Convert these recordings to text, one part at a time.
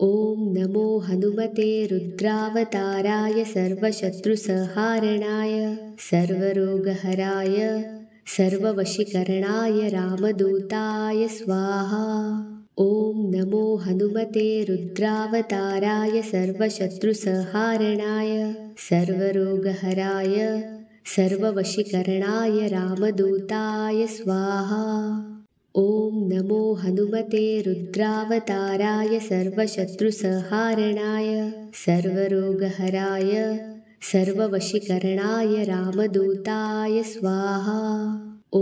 ॐ नमो हनुमते रुद्रावताराय सर्वशत्रुसंहारणाय सर्वरोगहराय सर्ववशीकरणाय रामदूताय स्वाहा। ॐ नमो हनुमते रुद्रावताराय सर्वशत्रुसंहारणाय सर्वरोगहराय सर्ववशीकरणाय रामदूताय स्वाहा। ॐ नमो हनुमते रुद्रावताराय सर्वशत्रुसंहारणाय सर्वरोगहराय सर्ववशीकरणाय रामदूताय स्वाहा। ॐ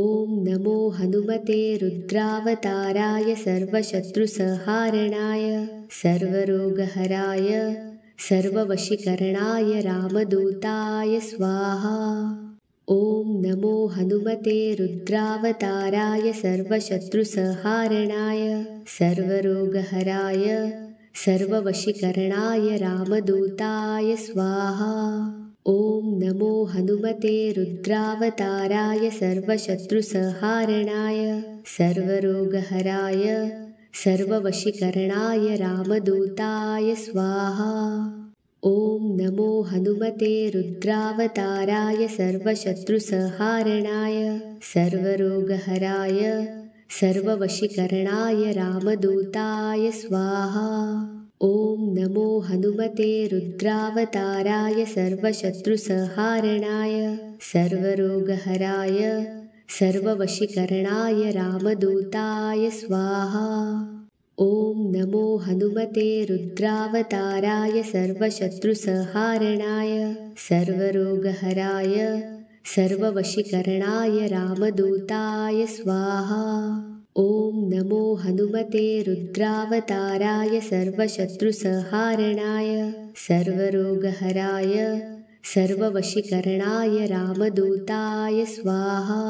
नमो हनुमते रुद्रावताराय सर्वशत्रुसंहारणाय सर्वरोगहराय सर्ववशीकरणाय रामदूताय स्वाहा। ॐ नमो हनुमते रुद्रावताराय सर्वशत्रुसंहारणाय सर्वरोगहराय सर्ववशीकरणाय रामदूताय स्वाहा। ॐ नमो हनुमते रुद्रावताराय सर्वशत्रुसंहारणाय सर्वरोगहराय सर्ववशीकरणाय रामदूताय स्वाहा। ॐ नमो हनुमते रुद्रावताराय सर्वशत्रुसंहारणाय सर्वरोगहराय सर्ववशीकरणाय रामदूताय स्वाहा। ॐ नमो हनुमते रुद्रावताराय सर्वशत्रुसंहारणाय सर्वरोगहराय सर्ववशीकरणाय रामदूताय स्वाहा। ॐ नमो हनुमते रुद्रावताराय सर्वशत्रुसंहारणाय सर्वरोगहराय सर्ववशीकरणाय रामदूताय स्वाहा। ॐ नमो हनुमते रुद्रावताराय सर्वशत्रुसंहारणाय सर्वरोगहराय सर्ववशीकरणाय रामदूताय स्वाहा।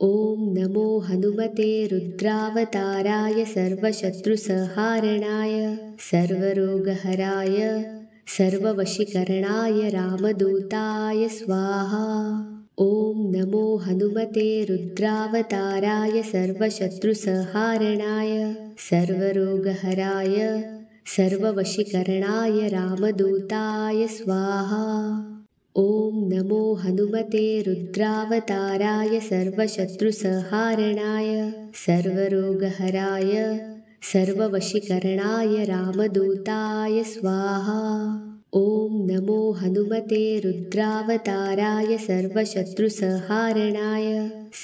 ॐ नमो हनुमते रुद्रावताराय सर्वशत्रुसंहारणाय सर्वरोगहराय सर्ववशीकरणाय रामदूताय स्वाहा। ॐ नमो हनुमते रुद्रावताराय सर्वशत्रुसंहारणाय सर्वरोगहराय सर्ववशीकरणाय रामदूताय स्वाहा। ॐ नमो हनुमते रुद्रावताराय सर्वशत्रुसंहारणाय सर्वरोगहराय सर्ववशीकरणाय रामदूताय स्वाहा। ॐ नमो हनुमते रुद्रावताराय सर्वशत्रुसंहारणाय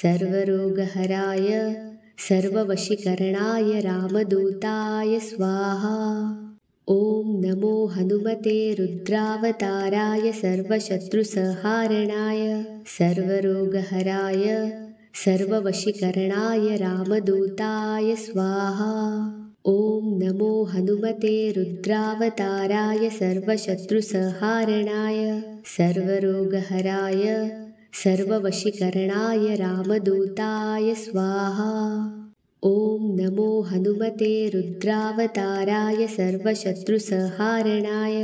सर्वरोगहराय सर्ववशीकरणाय रामदूताय स्वाहा। ॐ नमो हनुमते रुद्रावताराय सर्वशत्रुसंहारणाय सर्वरोगहराय सर्ववशीकरणाय रामदूताय स्वाहा। ॐ नमो हनुमते रुद्रावताराय सर्वशत्रुसंहारणाय सर्वरोगहराय सर्ववशीकरणाय रामदूताय स्वाहा। ॐ नमो हनुमते रुद्रावताराय सर्वशत्रुसंहारणाय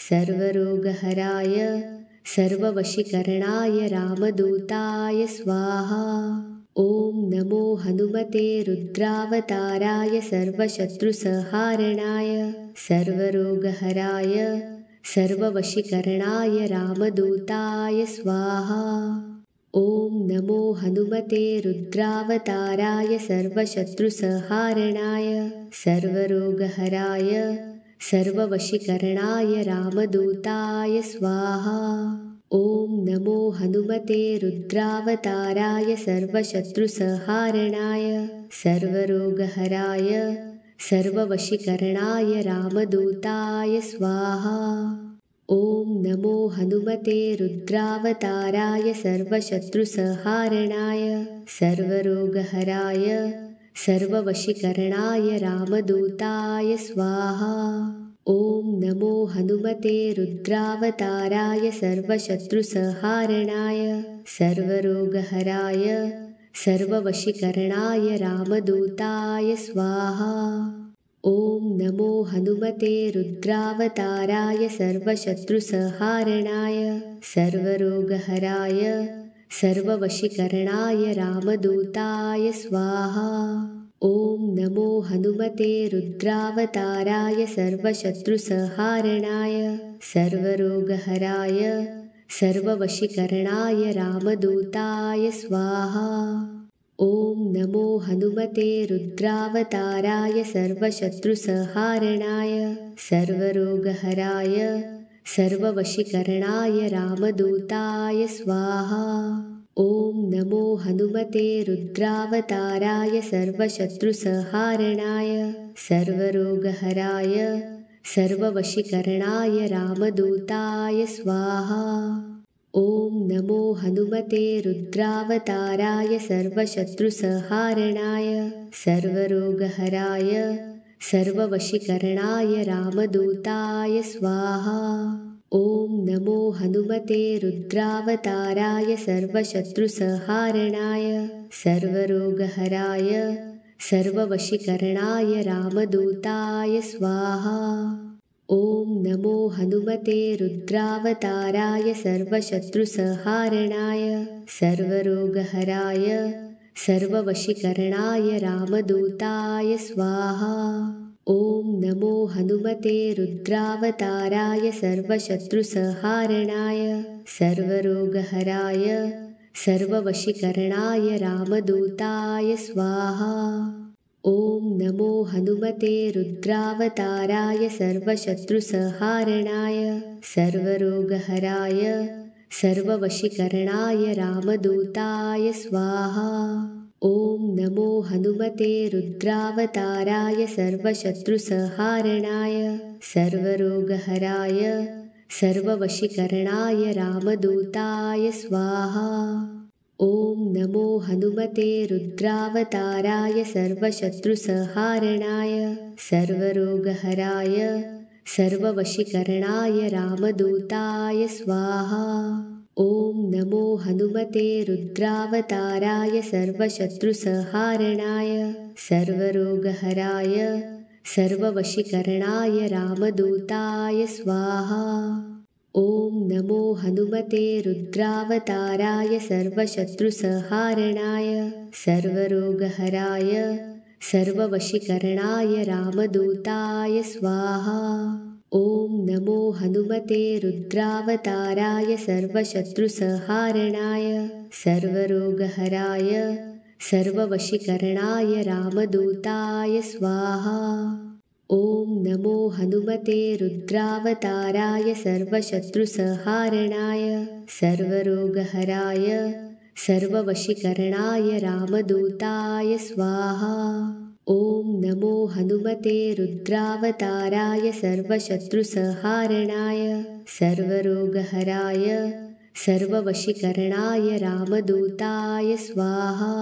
सर्वरोगहराय सर्ववशीकरणाय रामदूताय स्वाहा। ॐ नमो हनुमते रुद्रावताराय सर्वशत्रुसंहारणाय सर्वरोगहराय सर्ववशीकरणाय रामदूताय स्वाहा। ॐ नमो हनुमते रुद्रावताराय सर्वशत्रुसंहारणाय सर्वरोगहराय सर्ववशीकरणाय रामदूताय स्वाहा। ॐ नमो हनुमते रुद्रावताराय सर्वशत्रुसंहारणाय सर्वरोगहराय सर्ववशीकरणाय रामदूताय स्वाहा। ॐ नमो हनुमते रुद्रावताराय सर्वशत्रुसंहारणाय सर्वरोगहराय सर्ववशीकरणाय रामदूताय स्वाहा। ॐ नमो हनुमते रुद्रावताराय सर्वशत्रुसंहारणाय सर्वरोगहराय सर्ववशीकरणाय रामदूताय स्वाहा। ॐ नमो हनुमते रुद्रावताराय सर्वशत्रुसंहारणाय सर्वरोगहराय सर्ववशीकरणाय रामदूताय स्वाहा। ॐ नमो हनुमते रुद्रावताराय सर्वशत्रुसंहारणाय सर्वरोगहराय सर्ववशीकरणाय रामदूताय स्वाहा। ॐ नमो हनुमते रुद्रावताराय सर्वशत्रुसंहारणाय सर्वरोगहराय सर्ववशीकरणाय रामदूताय स्वाहा। ॐ नमो हनुमते रुद्रावताराय सर्वशत्रुसंहारणाय सर्वरोगहराय सर्ववशीकरणाय रामदूताय स्वाहा। ॐ नमो हनुमते रुद्रावताराय सर्वशत्रुसंहारणाय सर्वरोगहराय सर्ववशीकरणाय रामदूताय स्वाहा। ॐ नमो हनुमते रुद्रावताराय सर्वशत्रुसंहारणाय सर्वरोगहराय सर्ववशीकरणाय रामदूताय स्वाहा। ॐ नमो हनुमते रुद्रावताराय सर्वशत्रुसंहारणाय सर्वरोगहराय सर्ववशीकरणाय रामदूताय स्वाहा। ॐ नमो हनुमते रुद्रावताराय सर्वशत्रुसंहारणाय सर्वरोगहराय सर्ववशीकरणाय रामदूताय स्वाहा। ॐ नमो हनुमते रुद्रावताराय सर्वशत्रुसंहारणाय सर्वरोगहराय सर्ववशीकरणाय रामदूताय स्वाहा। ॐ नमो हनुमते रुद्रावताराय सर्वशत्रुसंहारणाय सर्वरोगहराय सर्ववशीकरणाय रामदूताय स्वाहा। ॐ नमो हनुमते रुद्रावताराय सर्वशत्रुसंहारणाय सर्वरोगहराय सर्ववशीकरणाय रामदूताय स्वाहा। ॐ नमो हनुमते रुद्रावताराय सर्वशत्रुसंहारणाय सर्वरोगहराय सर्ववशीकरणाय रामदूताय स्वाहा। ॐ नमो हनुमते रुद्रावताराय सर्वशत्रुसंहारणाय सर्वरोगहराय सर्ववशीकरणाय रामदूताय स्वाहा। ॐ नमो हनुमते रुद्रावताराय सर्वशत्रुसंहारणाय सर्वरोगहराय सर्ववशीकरणाय रामदूताय स्वाहा। ॐ नमो हनुमते रुद्रावताराय सर्वशत्रुसंहारणाय सर्वरोगहराय सर्ववशीकरणाय रामदूताय स्वाहा। ॐ नमो हनुमते रुद्रावताराय सर्वशत्रुसंहारणाय सर्वरोगहराय सर्ववशीकरणाय रामदूताय स्वाहा।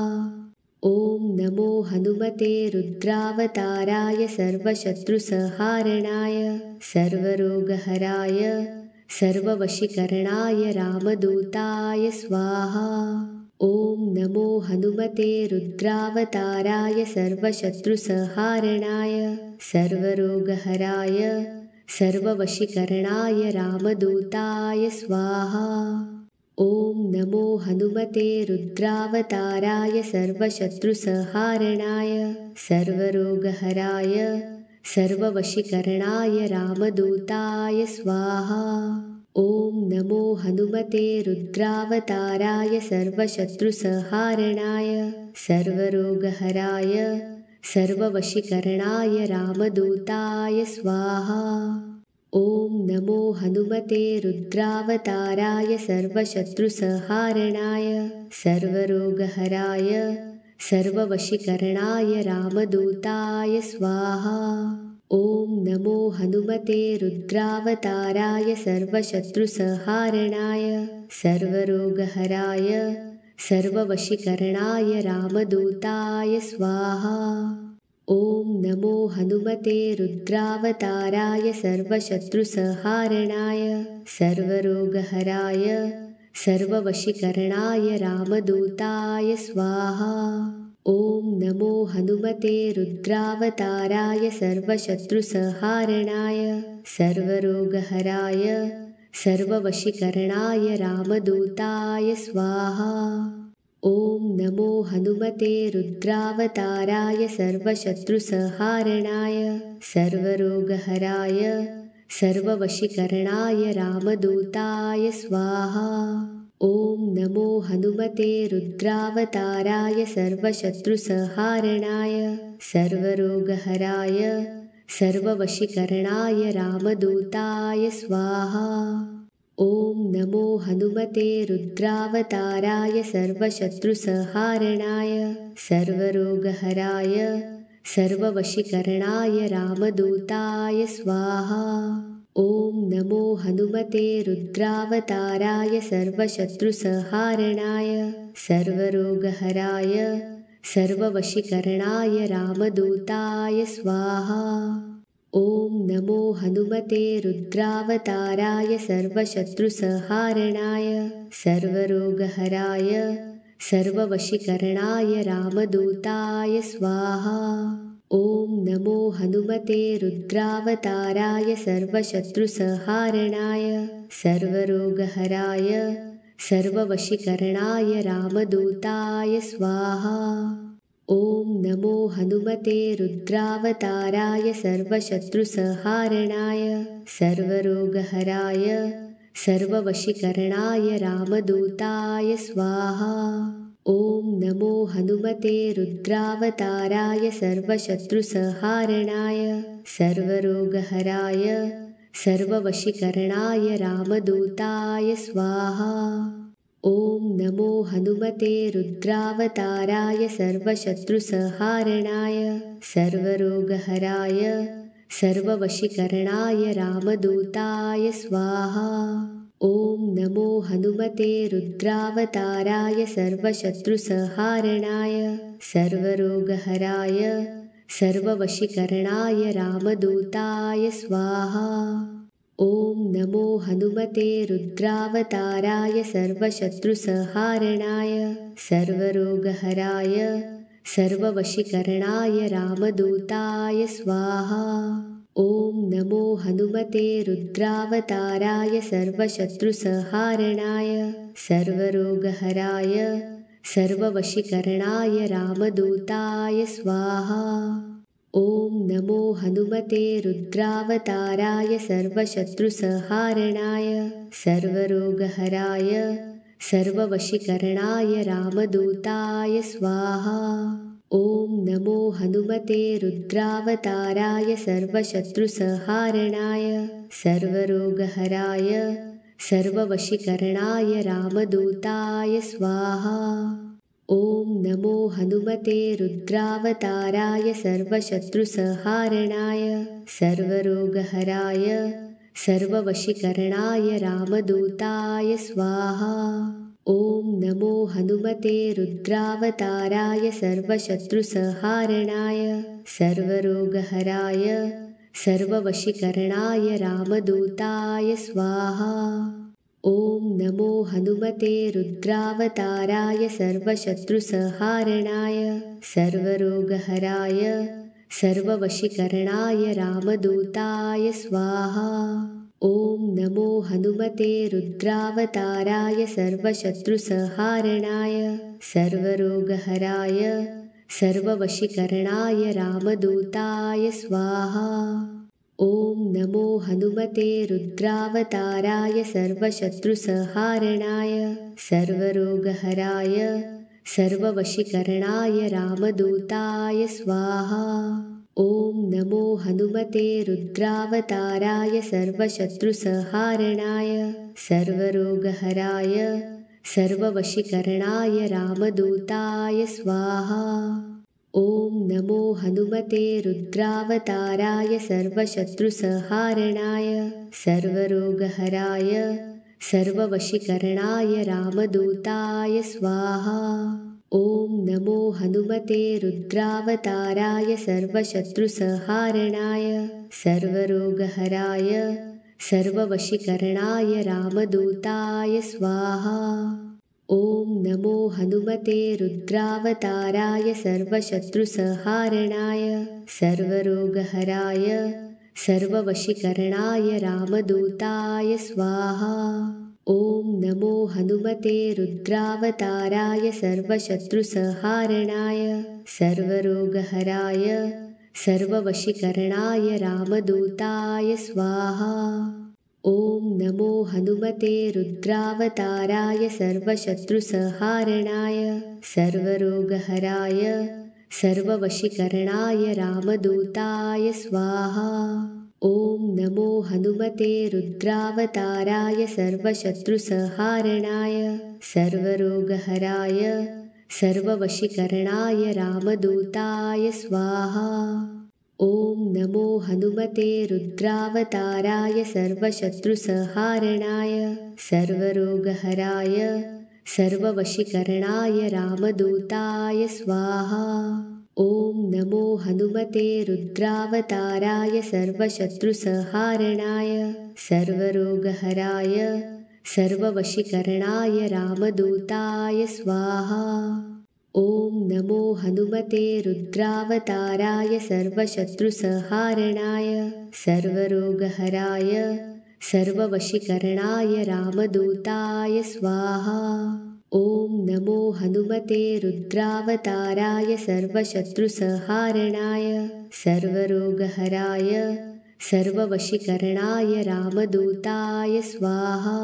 ॐ नमो हनुमते रुद्रावताराय सर्वशत्रुसंहारणाय सर्वरोगहराय सर्ववशीकरणाय रामदूताय स्वाहा। ॐ नमो हनुमते रुद्रावताराय सर्वशत्रुसंहारणाय सर्वरोगहराय सर्ववशीकरणाय रामदूताय स्वाहा। ॐ नमो हनुमते रुद्रावताराय सर्वशत्रुसंहारणाय सर्वरोगहराय सर्ववशीकरणाय रामदूताय स्वाहा। ॐ नमो हनुमते रुद्रावताराय सर्वशत्रुसंहारणाय सर्वरोगहराय सर्ववशीकरणाय रामदूताय स्वाहा। ॐ नमो हनुमते रुद्रावताराय सर्वशत्रुसंहारणाय सर्वरोगहराय सर्ववशीकरणाय रामदूताय स्वाहा। ॐ नमो हनुमते रुद्रावताराय सर्वशत्रुसंहारणाय सर्वरोगहराय सर्ववशीकरणाय रामदूताय स्वाहा। ॐ नमो हनुमते रुद्रावताराय सर्वशत्रुसंहारणाय सर्वरोगहराय सर्ववशीकरणाय रामदूताय स्वाहा। ॐ नमो हनुमते रुद्रावताराय सर्वशत्रुसंहारणाय सर्वरोगहराय सर्ववशीकरणाय रामदूताय स्वाहा। ॐ नमो हनुमते रुद्रावताराय सर्वशत्रुसंहारणाय सर्वरोगहराय सर्ववशीकरणाय रामदूताय स्वाहा। ॐ नमो हनुमते रुद्रावताराय सर्वशत्रुसंहारणाय सर्वरोगहराय सर्ववशीकरणाय रामदूताय स्वाहा। ॐ नमो हनुमते रुद्रावताराय सर्वशत्रुसंहारणाय सर्वरोगहराय सर्ववशीकरणाय रामदूताय स्वाहा। ॐ नमो हनुमते रुद्रावताराय सर्वशत्रुसंहारणाय सर्वरोगहराय सर्ववशीकरणाय रामदूताय स्वाहा। ॐ नमो हनुमते रुद्रावताराय सर्वशत्रुसंहारणाय सर्वरोगहराय सर्ववशीकरणाय रामदूताय स्वाहा। ॐ नमो हनुमते रुद्रावताराय सर्वशत्रुसंहारणाय सर्वरोगहराय सर्ववशीकरणाय रामदूताय स्वाहा। ॐ नमो हनुमते रुद्रावताराय सर्वशत्रुसंहारणाय सर्वरोगहराय सर्ववशीकरणाय रामदूताय स्वाहा। ॐ नमो हनुमते रुद्रावताराय सर्वशत्रुसंहारणाय सर्वरोगहराय सर्ववशीकरणाय रामदूताय स्वाहा। ॐ नमो हनुमते रुद्रावताराय सर्वशत्रुसंहारणाय सर्वरोगहराय सर्ववशीकरणाय रामदूताय स्वाहा। ॐ नमो हनुमते रुद्रावताराय सर्वशत्रुसंहारणाय सर्वरोगहराय सर्ववशीकरणाय रामदूताय स्वाहा। ॐ नमो हनुमते रुद्रावताराय सर्वशत्रुसंहारणाय सर्वरोगहराय सर्ववशीकरणाय रामदूताय स्वाहा। ॐ नमो हनुमते रुद्रावताराय सर्वशत्रुसंहारणाय सर्वरोगहराय सर्ववशीकरणाय रामदूताय स्वाहा। ॐ नमो हनुमते रुद्रावताराय सर्वशत्रुसंहारणाय सर्वरोगहराय सर्ववशीकरणाय रामदूताय स्वाहा। ॐ नमो हनुमते रुद्रावताराय सर्वशत्रुसंहारणाय सर्वरोगहराय सर्ववशीकरणाय रामदूताय स्वाहा। ॐ नमो हनुमते रुद्रावताराय सर्वशत्रुसंहारणाय सर्वरोगहराय सर्ववशीकरणाय रामदूताय स्वाहा। ॐ नमो हनुमते रुद्रावताराय सर्वशत्रुसंहारणाय सर्वरोगहराय सर्ववशीकरणाय रामदूताय स्वाहा। ॐ नमो हनुमते रुद्रावताराय सर्वशत्रुसंहारणाय सर्वरोगहराय सर्ववशीकरणाय रामदूताय स्वाहा। ॐ नमो हनुमते रुद्रावताराय सर्वशत्रुसंहारणाय सर्वरोगहराय सर्ववशीकरणाय रामदूताय स्वाहा। ॐ नमो हनुमते रुद्रावताराय सर्वशत्रुसंहारणाय सर्वरोगहराय सर्ववशीकरणाय रामदूताय स्वाहा। ॐ नमो हनुमते रुद्रावताराय सर्वशत्रुसंहारणाय सर्वरोगहराय सर्ववशीकरणाय रामदूताय स्वाहा। ॐ नमो हनुमते रुद्रावताराय सर्वशत्रुसंहारणाय सर्वरोगहराय सर्ववशीकरणाय रामदूताय स्वाहा। ॐ नमो हनुमते रुद्रावताराय सर्वशत्रुसंहारणाय सर्वरोगहराय सर्ववशीकरणाय रामदूताय स्वाहा। ॐ नमो हनुमते रुद्रावताराय सर्वशत्रुसंहारणाय सर्वरोगहराय सर्ववशीकरणाय रामदूताय स्वाहा। ॐ नमो हनुमते रुद्रावताराय सर्वशत्रुसंहारणाय सर्वरोगहराय सर्ववशीकरणाय रामदूताय स्वाहा। ॐ नमो हनुमते रुद्रावताराय सर्वशत्रुसंहारणाय सर्वरोगहराय सर्ववशीकरणाय रामदूताय स्वाहा। ॐ नमो हनुमते रुद्रावताराय सर्वशत्रुसंहारणाय सर्वरोगहराय सर्ववशीकरणाय रामदूताय स्वाहा। ॐ नमो हनुमते रुद्रावताराय सर्वशत्रुसंहारणाय सर्वरोगहराय सर्ववशीकरणाय रामदूताय स्वाहा। ॐ नमो हनुमते रुद्रावताराय सर्वशत्रुसंहारणाय सर्वरोगहराय सर्ववशीकरणाय रामदूताय स्वाहा। ॐ नमो हनुमते रुद्रावताराय सर्वशत्रुसंहारणाय सर्वरोगहराय सर्ववशीकरणाय रामदूताय स्वाहा। ॐ नमो हनुमते रुद्रावताराय सर्वशत्रुसंहारणाय सर्वरोगहराय सर्ववशीकरणाय रामदूताय स्वाहा।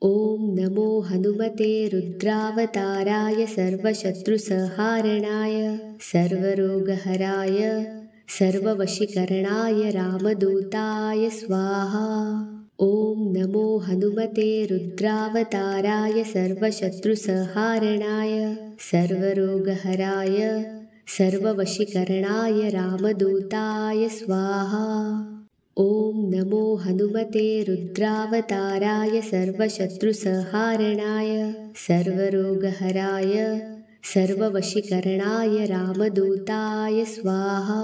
ॐ नमो हनुमते रुद्रावताराय सर्वशत्रुसंहारणाय सर्वरोगहराय सर्ववशीकरणाय रामदूताय स्वाहा। ॐ नमो हनुमते रुद्रावताराय सर्वशत्रुसंहारणाय सर्वरोगहराय सर्ववशीकरणाय रामदूताय स्वाहा। ॐ नमो हनुमते रुद्रावताराय सर्वशत्रुसंहारणाय सर्वरोगहराय सर्ववशीकरणाय रामदूताय स्वाहा।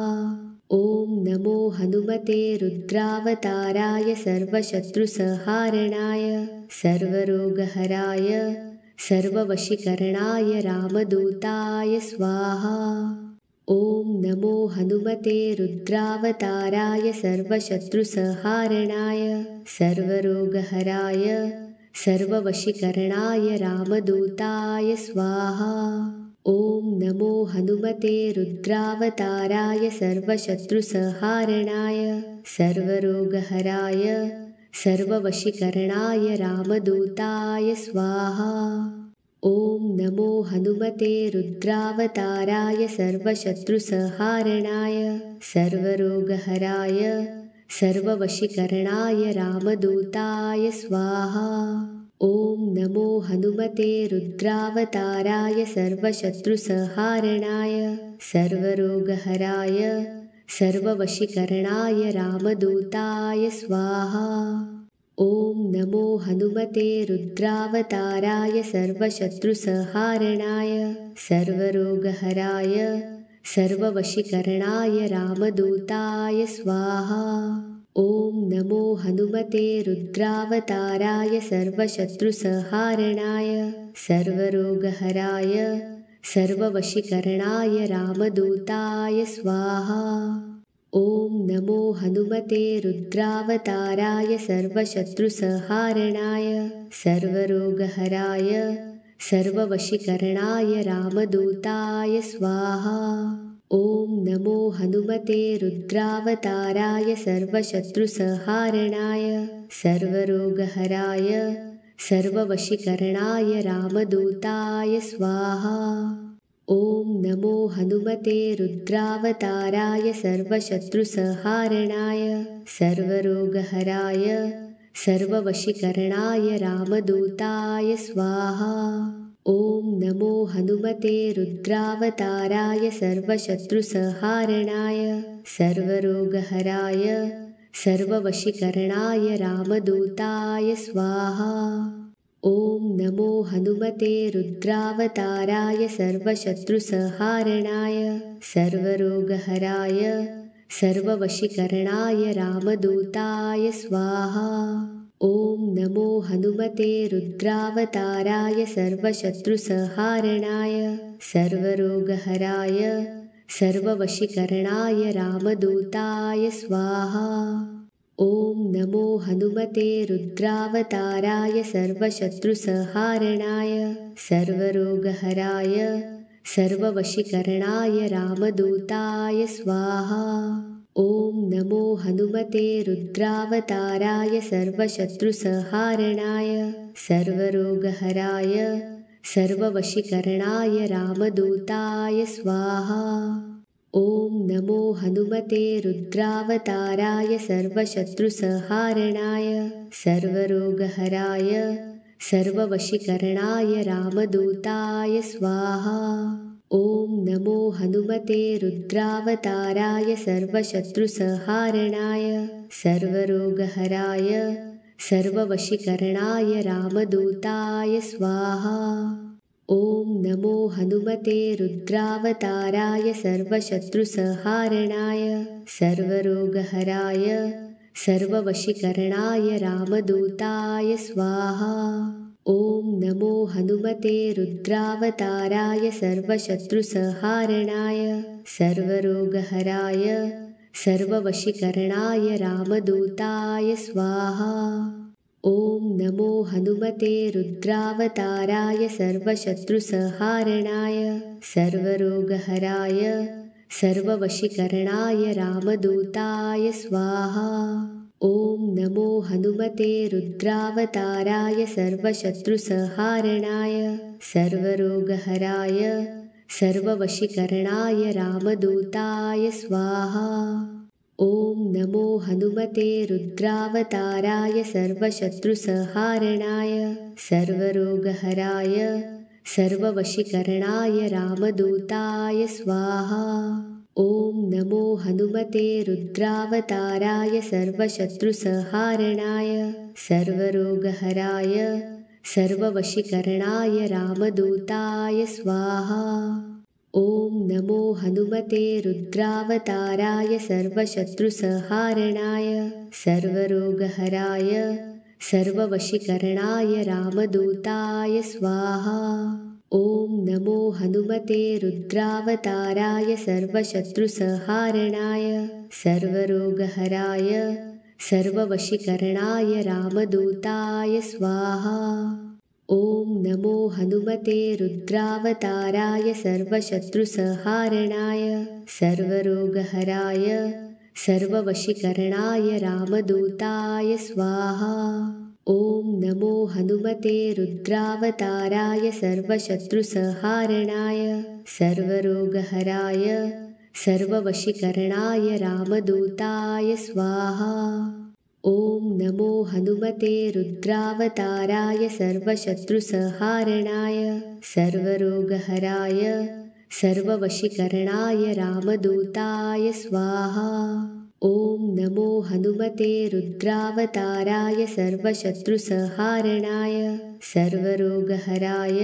ॐ नमो हनुमते रुद्रावताराय सर्वशत्रुसंहारणाय सर्वरोगहराय सर्ववशीकरणाय रामदूताय स्वाहा। ॐ नमो हनुमते रुद्रावताराय सर्वशत्रुसंहारणाय सर्वरोगहराय सर्ववशीकरणाय रामदूताय स्वाहा। ॐ नमो हनुमते रुद्रावताराय सर्वशत्रुसंहारणाय सर्वरोगहराय सर्ववशीकरणाय रामदूताय स्वाहा। ॐ नमो हनुमते रुद्रावताराय सर्वशत्रुसंहारणाय सर्वरोगहराय सर्ववशीकरणाय रामदूताय स्वाहा। ॐ नमो हनुमते रुद्रावताराय सर्वशत्रुसंहारणाय सर्वरोगहराय सर्ववशीकरणाय रामदूताय स्वाहा। ॐ नमो हनुमते रुद्रावताराय सर्वशत्रुसंहारणाय सर्वरोगहराय सर्ववशीकरणाय रामदूताय स्वाहा। ॐ नमो हनुमते रुद्रावताराय सर्वशत्रुसंहारणाय सर्वरोगहराय सर्ववशीकरणाय रामदूताय स्वाहा। ॐ नमो हनुमते रुद्रावताराय सर्वशत्रुसंहारणाय सर्वरोगहराय सर्ववशीकरणाय रामदूताय स्वाहा। ॐ नमो हनुमते रुद्रावताराय सर्वशत्रुसंहारणाय सर्वरोगहराय सर्ववशीकरणाय रामदूताय स्वाहा। ॐ नमो हनुमते रुद्रावताराय सर्वशत्रुसंहारणाय सर्वरोगहराय सर्ववशीकरणाय रामदूताय स्वाहा। ॐ नमो हनुमते रुद्रावताराय सर्वशत्रुसंहारणाय सर्वरोगहराय सर्ववशीकरणाय रामदूताय स्वाहा। ॐ नमो हनुमते रुद्रावताराय सर्वशत्रुसंहारणाय सर्वरोगहराय सर्ववशीकरणाय रामदूताय स्वाहा। ॐ नमो हनुमते रुद्रावताराय सर्वशत्रुसंहारणाय सर्वरोगहराय सर्ववशीकरणाय रामदूताय स्वाहा। ॐ नमो हनुमते रुद्रावताराय सर्वशत्रुसंहारणाय सर्वरोगहराय सर्ववशीकरणाय रामदूताय स्वाहा। ॐ नमो हनुमते रुद्रावताराय सर्वशत्रुसंहारणाय सर्वरोगहराय सर्ववशीकरणाय रामदूताय स्वाहा। ॐ नमो हनुमते रुद्रावताराय सर्वशत्रुसंहारणाय सर्वरोगहराय सर्ववशीकरणाय रामदूताय स्वाहा। ॐ नमो हनुमते रुद्रावताराय सर्वशत्रुसंहारणाय सर्वरोगहराय सर्ववशीकरणाय रामदूताय स्वाहा। ॐ नमो हनुमते रुद्रावताराय सर्वशत्रुसंहारणाय सर्वरोगहराय सर्ववशीकरणाय रामदूताय स्वाहा। ॐ नमो हनुमते रुद्रावताराय सर्वशत्रुसंहारणाय सर्वरोगहराय सर्ववशीकरणाय रामदूताय स्वाहा। ॐ नमो हनुमते रुद्रावताराय सर्वशत्रुसंहारणाय सर्वरोगहराय सर्ववशीकरणाय रामदूताय स्वाहा। ॐ नमो हनुमते रुद्रावताराय सर्वशत्रुसंहारणाय सर्वरोगहराय सर्ववशीकरणाय रामदूताय स्वाहा। ॐ नमो हनुमते रुद्रावताराय सर्वशत्रुसंहारणाय सर्वरोगहराय सर्ववशीकरणाय रामदूताय स्वाहा। ॐ नमो हनुमते रुद्रावताराय सर्वशत्रुसंहारणाय सर्वरोगहराय सर्ववशीकरणाय रामदूताय स्वाहा। ॐ नमो हनुमते रुद्रावताराय सर्वशत्रुसंहारणाय सर्वरोगहराय सर्ववशीकरणाय रामदूताय स्वाहा। ॐ नमो हनुमते रुद्रावताराय सर्वशत्रुसंहारणाय सर्वरोगहराय सर्ववशीकरणाय रामदूताय स्वाहा। ॐ नमो हनुमते रुद्रावताराय सर्वशत्रुसंहारणाय सर्वरोगहराय सर्ववशीकरणाय रामदूताय स्वाहा। ॐ नमो हनुमते रुद्रावताराय सर्वशत्रुसंहारणाय सर्वरोगहराय सर्ववशीकरणाय रामदूताय स्वाहा। ॐ नमो हनुमते रुद्रावताराय सर्वशत्रुसंहारणाय सर्वरोगहराय सर्ववशीकरणाय रामदूताय स्वाहा। ॐ नमो हनुमते रुद्रावताराय सर्वशत्रुसंहारणाय सर्वरोगहराय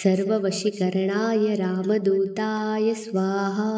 सर्ववशीकरणाय रामदूताय स्वाहा।